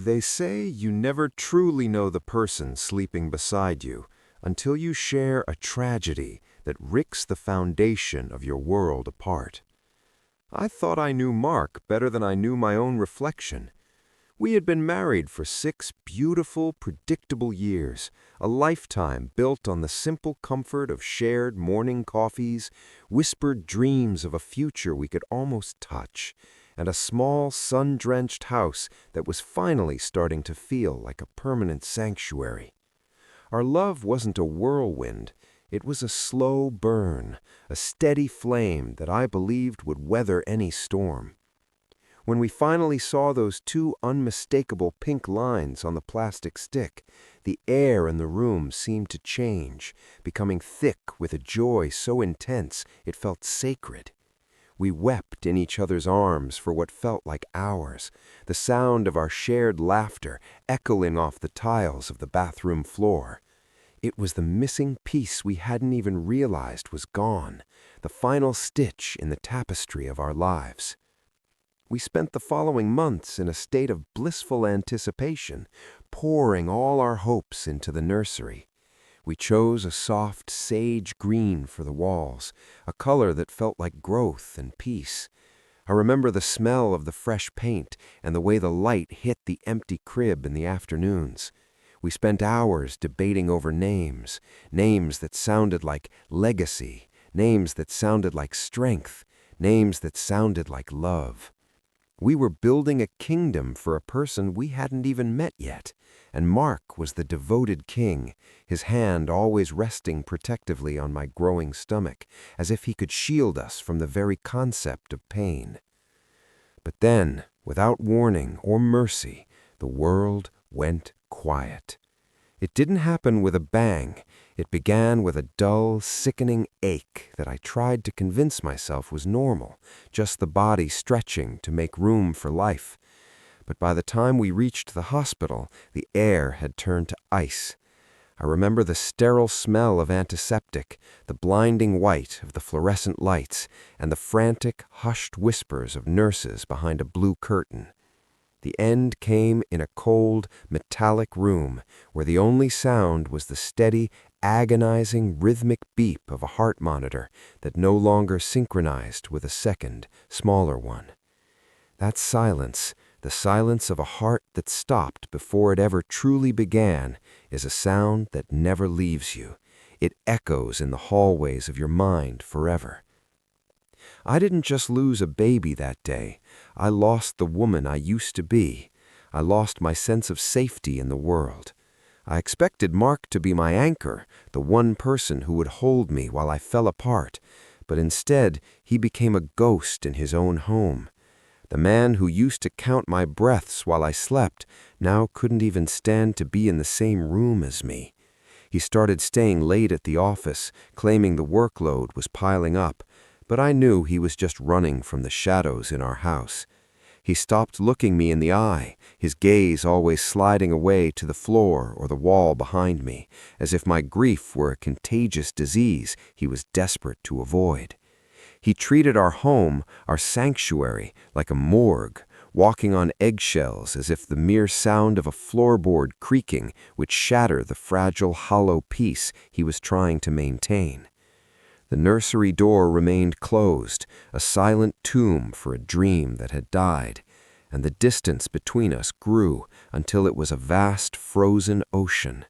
They say you never truly know the person sleeping beside you until you share a tragedy that rips the foundation of your world apart. I thought I knew Mark better than I knew my own reflection. We had been married for 6 beautiful, predictable years, a lifetime built on the simple comfort of shared morning coffees, whispered dreams of a future we could almost touch, and a small, sun-drenched house that was finally starting to feel like a permanent sanctuary. Our love wasn't a whirlwind. It was a slow burn, a steady flame that I believed would weather any storm. When we finally saw those 2 unmistakable pink lines on the plastic stick, the air in the room seemed to change, becoming thick with a joy so intense it felt sacred. We wept in each other's arms for what felt like hours, the sound of our shared laughter echoing off the tiles of the bathroom floor. It was the missing piece we hadn't even realized was gone, the final stitch in the tapestry of our lives. We spent the following months in a state of blissful anticipation, pouring all our hopes into the nursery. We chose a soft sage green for the walls, a color that felt like growth and peace. I remember the smell of the fresh paint and the way the light hit the empty crib in the afternoons. We spent hours debating over names, names that sounded like legacy, names that sounded like strength, names that sounded like love. We were building a kingdom for a person we hadn't even met yet, and Mark was the devoted king, his hand always resting protectively on my growing stomach, as if he could shield us from the very concept of pain. But then, without warning or mercy, the world went quiet. It didn't happen with a bang. It began with a dull, sickening ache that I tried to convince myself was normal, just the body stretching to make room for life. But by the time we reached the hospital, the air had turned to ice. I remember the sterile smell of antiseptic, the blinding white of the fluorescent lights, and the frantic, hushed whispers of nurses behind a blue curtain. The end came in a cold, metallic room where the only sound was the steady, agonizing, rhythmic beep of a heart monitor that no longer synchronized with a second, smaller one. That silence, the silence of a heart that stopped before it ever truly began, is a sound that never leaves you. It echoes in the hallways of your mind forever. I didn't just lose a baby that day. I lost the woman I used to be. I lost my sense of safety in the world. I expected Mark to be my anchor, the one person who would hold me while I fell apart, but instead he became a ghost in his own home. The man who used to count my breaths while I slept now couldn't even stand to be in the same room as me. He started staying late at the office, claiming the workload was piling up, but I knew he was just running from the shadows in our house. He stopped looking me in the eye, his gaze always sliding away to the floor or the wall behind me, as if my grief were a contagious disease he was desperate to avoid. He treated our home, our sanctuary, like a morgue, walking on eggshells as if the mere sound of a floorboard creaking would shatter the fragile, hollow peace he was trying to maintain. The nursery door remained closed, a silent tomb for a dream that had died, and the distance between us grew until it was a vast frozen ocean.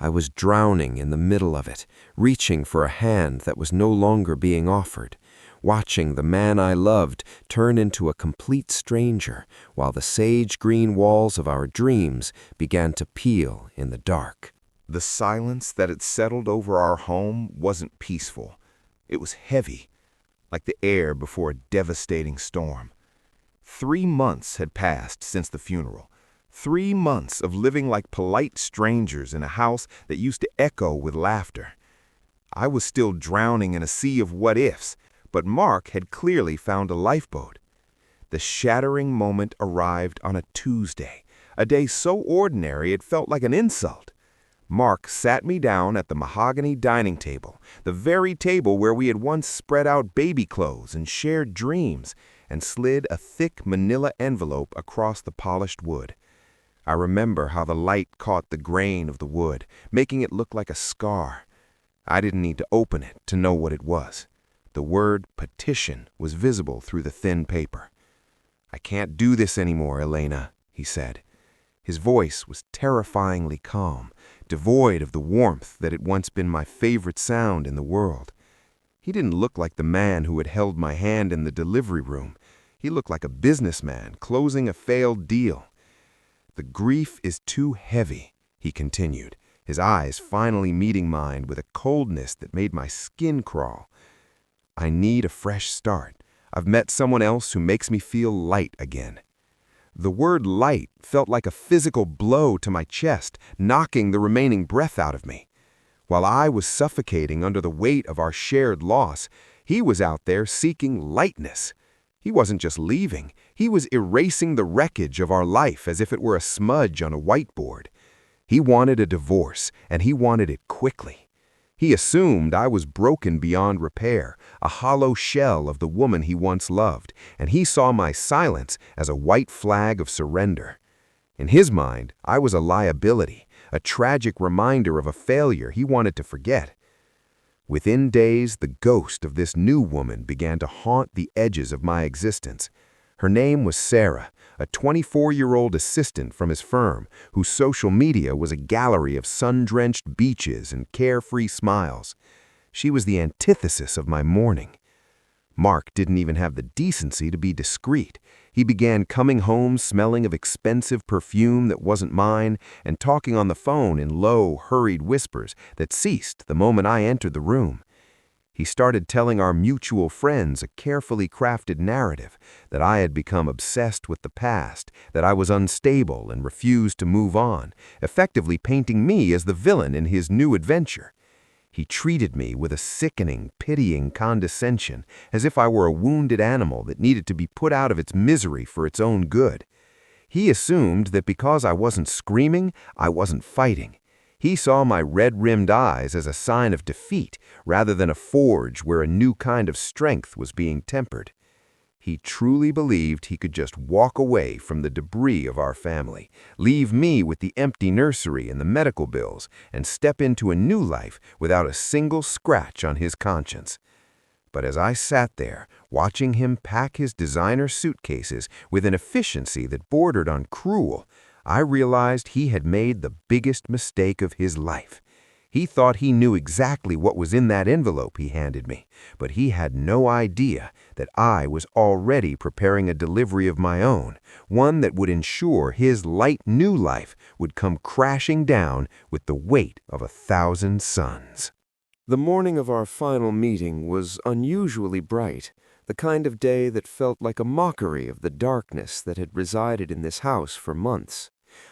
I was drowning in the middle of it, reaching for a hand that was no longer being offered, watching the man I loved turn into a complete stranger while the sage-green walls of our dreams began to peel in the dark. The silence that had settled over our home wasn't peaceful. It was heavy, like the air before a devastating storm. 3 months had passed since the funeral. 3 months of living like polite strangers in a house that used to echo with laughter. I was still drowning in a sea of what-ifs, but Mark had clearly found a lifeboat. The shattering moment arrived on a Tuesday, a day so ordinary it felt like an insult. Mark sat me down at the mahogany dining table, the very table where we had once spread out baby clothes and shared dreams, and slid a thick manila envelope across the polished wood. I remember how the light caught the grain of the wood, making it look like a scar. I didn't need to open it to know what it was. The word petition was visible through the thin paper. "I can't do this anymore, Elena," he said. His voice was terrifyingly calm, devoid of the warmth that had once been my favorite sound in the world. He didn't look like the man who had held my hand in the delivery room. He looked like a businessman closing a failed deal. "The grief is too heavy," he continued, his eyes finally meeting mine with a coldness that made my skin crawl. "I need a fresh start. I've met someone else who makes me feel light again." The word light felt like a physical blow to my chest, knocking the remaining breath out of me. While I was suffocating under the weight of our shared loss, he was out there seeking lightness. He wasn't just leaving, he was erasing the wreckage of our life as if it were a smudge on a whiteboard. He wanted a divorce, and he wanted it quickly. He assumed I was broken beyond repair, a hollow shell of the woman he once loved, and he saw my silence as a white flag of surrender. In his mind, I was a liability, a tragic reminder of a failure he wanted to forget. Within days, the ghost of this new woman began to haunt the edges of my existence. Her name was Sarah, a 24-year-old assistant from his firm, whose social media was a gallery of sun-drenched beaches and carefree smiles. She was the antithesis of my mourning. Mark didn't even have the decency to be discreet. He began coming home smelling of expensive perfume that wasn't mine and talking on the phone in low, hurried whispers that ceased the moment I entered the room. He started telling our mutual friends a carefully crafted narrative that I had become obsessed with the past, that I was unstable and refused to move on, effectively painting me as the villain in his new adventure. He treated me with a sickening, pitying condescension, as if I were a wounded animal that needed to be put out of its misery for its own good. He assumed that because I wasn't screaming, I wasn't fighting. He saw my red-rimmed eyes as a sign of defeat, rather than a forge where a new kind of strength was being tempered. He truly believed he could just walk away from the debris of our family, leave me with the empty nursery and the medical bills, and step into a new life without a single scratch on his conscience. But as I sat there, watching him pack his designer suitcases with an efficiency that bordered on cruel, I realized he had made the biggest mistake of his life. He thought he knew exactly what was in that envelope he handed me, but he had no idea that I was already preparing a delivery of my own, one that would ensure his light new life would come crashing down with the weight of 1,000 suns. The morning of our final meeting was unusually bright, the kind of day that felt like a mockery of the darkness that had resided in this house for months.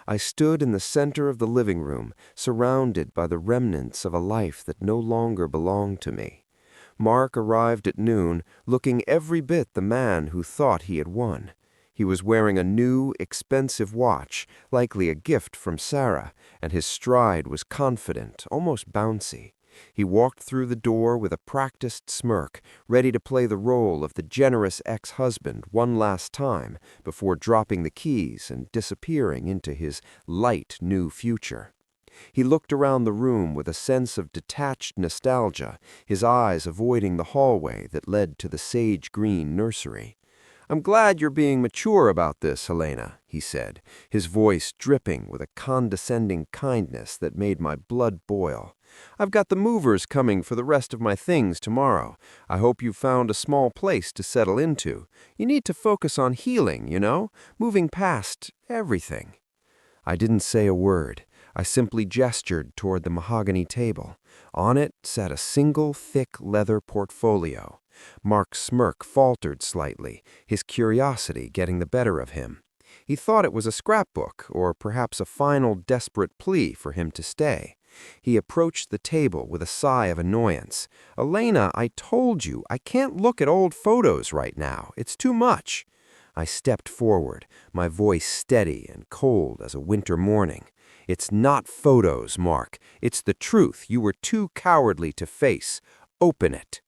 I stood in the center of the living room, surrounded by the remnants of a life that no longer belonged to me. Mark arrived at noon, looking every bit the man who thought he had won. He was wearing a new, expensive watch, likely a gift from Sarah, and his stride was confident, almost bouncy. He walked through the door with a practiced smirk, ready to play the role of the generous ex-husband one last time before dropping the keys and disappearing into his light new future. He looked around the room with a sense of detached nostalgia, his eyes avoiding the hallway that led to the sage-green nursery. "I'm glad you're being mature about this, Helena," he said, his voice dripping with a condescending kindness that made my blood boil. "I've got the movers coming for the rest of my things tomorrow. I hope you've found a small place to settle into. You need to focus on healing, moving past everything." I didn't say a word. I simply gestured toward the mahogany table. On it sat a single thick leather portfolio. Mark's smirk faltered slightly, his curiosity getting the better of him. He thought it was a scrapbook, or perhaps a final desperate plea for him to stay. He approached the table with a sigh of annoyance. "Elena, I told you, I can't look at old photos right now. It's too much." I stepped forward, my voice steady and cold as a winter morning. "It's not photos, Mark. It's the truth you were too cowardly to face. Open it."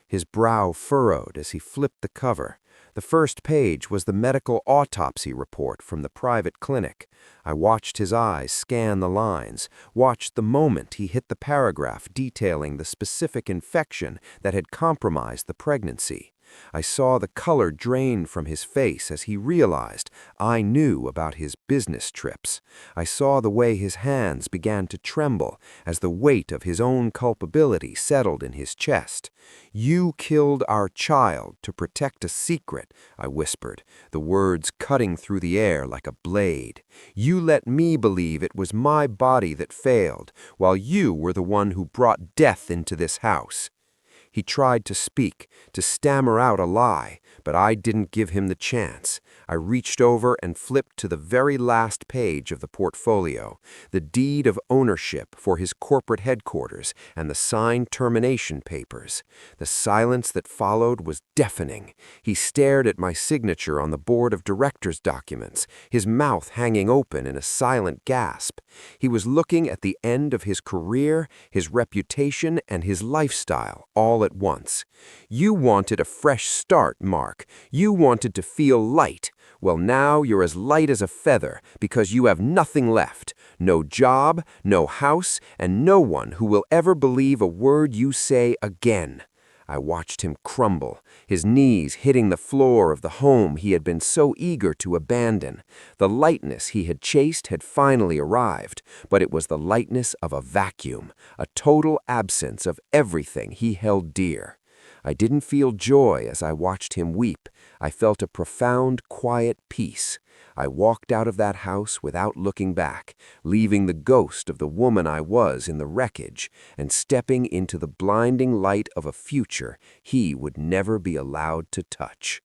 His brow furrowed as he flipped the cover. The first page was the medical autopsy report from the private clinic. I watched his eyes scan the lines, watched the moment he hit the paragraph detailing the specific infection that had compromised the pregnancy. I saw the color drain from his face as he realized I knew about his business trips. I saw the way his hands began to tremble as the weight of his own culpability settled in his chest. "You killed our child to protect a secret," I whispered, the words cutting through the air like a blade. "You let me believe it was my body that failed, while you were the one who brought death into this house." He tried to speak, to stammer out a lie, but I didn't give him the chance. I reached over and flipped to the very last page of the portfolio, the deed of ownership for his corporate headquarters and the signed termination papers. The silence that followed was deafening. He stared at my signature on the board of directors' documents, his mouth hanging open in a silent gasp. He was looking at the end of his career, his reputation, and his lifestyle all at once. "You wanted a fresh start, Mark. You wanted to feel light. Well, now you're as light as a feather because you have nothing left. No job, no house, and no one who will ever believe a word you say again." I watched him crumble, his knees hitting the floor of the home he had been so eager to abandon. The lightness he had chased had finally arrived, but it was the lightness of a vacuum, a total absence of everything he held dear. I didn't feel joy as I watched him weep. I felt a profound, quiet peace. I walked out of that house without looking back, leaving the ghost of the woman I was in the wreckage and stepping into the blinding light of a future he would never be allowed to touch.